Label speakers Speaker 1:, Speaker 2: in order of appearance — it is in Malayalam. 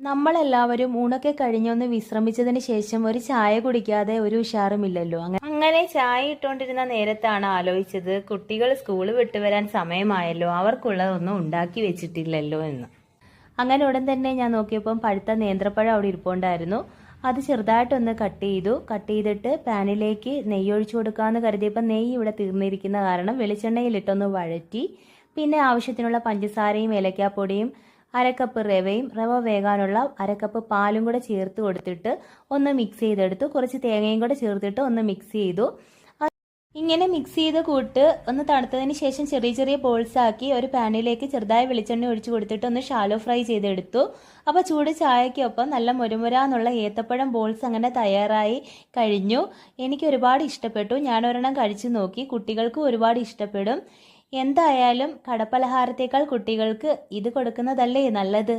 Speaker 1: നമ്മളെല്ലാവരും ഊണൊക്കെ കഴിഞ്ഞൊന്ന് വിശ്രമിച്ചതിന് ശേഷം ഒരു ചായ കുടിക്കാതെ ഒരു ഉഷാറുമില്ലല്ലോ. അങ്ങനെ ചായ ഇട്ടുകൊണ്ടിരുന്ന നേരത്താണ് ആലോചിച്ചത്, കുട്ടികൾ സ്കൂൾ വിട്ടു വരാൻ സമയമായല്ലോ, അവർക്കുള്ളതൊന്നും ഉണ്ടാക്കി വെച്ചിട്ടില്ലല്ലോ എന്ന്. അങ്ങനെ ഉടൻ തന്നെ ഞാൻ നോക്കിയപ്പം പഴുത്ത നേന്ത്രപ്പഴം അവിടെ ഇരിപ്പുണ്ടായിരുന്നു. അത് ചെറുതായിട്ടൊന്ന് കട്ട് ചെയ്തിട്ട് പാനിലേക്ക് നെയ്യ് ഒഴിച്ചു കൊടുക്കാമെന്ന് കരുതിയപ്പോൾ നെയ്യ് ഇവിടെ തീർന്നിരിക്കുന്ന കാരണം വെളിച്ചെണ്ണയിലിട്ടൊന്ന് വഴറ്റി, പിന്നെ ആവശ്യത്തിനുള്ള പഞ്ചസാരയും ഏലക്കാപ്പൊടിയും അരക്കപ്പ് റവ വേകാനുള്ള അരക്കപ്പ് പാലും കൂടെ ചേർത്ത് കൊടുത്തിട്ട് ഒന്ന് മിക്സ് ചെയ്തെടുത്തു. കുറച്ച് തേങ്ങയും കൂടെ ചേർത്തിട്ട് ഒന്ന് മിക്സ് ചെയ്തു. ഇങ്ങനെ മിക്സ് ചെയ്ത് കൂട്ട് ഒന്ന് തണുത്തതിന് ശേഷം ചെറിയ ചെറിയ ബോൾസ് ആക്കി ഒരു പാനിലേക്ക് ചെറുതായി വെളിച്ചെണ്ണ ഒഴിച്ചു കൊടുത്തിട്ട് ഒന്ന് ഷാലോ ഫ്രൈ ചെയ്തെടുത്തു. അപ്പോൾ ചൂട് ചായക്കൊപ്പം നല്ല മുരുമുരാന്നുള്ള ഏത്തപ്പഴം ബോൾസ് അങ്ങനെ തയ്യാറായി കഴിഞ്ഞു. എനിക്ക് ഒരുപാട് ഇഷ്ടപ്പെട്ടു. ഞാൻ ഒരെണ്ണം കഴിച്ചു നോക്കി. കുട്ടികൾക്കും ഒരുപാട് ഇഷ്ടപ്പെടും. എന്തായാലും കടപ്പലഹാരത്തേക്കാൾ കുട്ടികൾക്ക് ഇത് കൊടുക്കുന്നതല്ലേ നല്ലത്.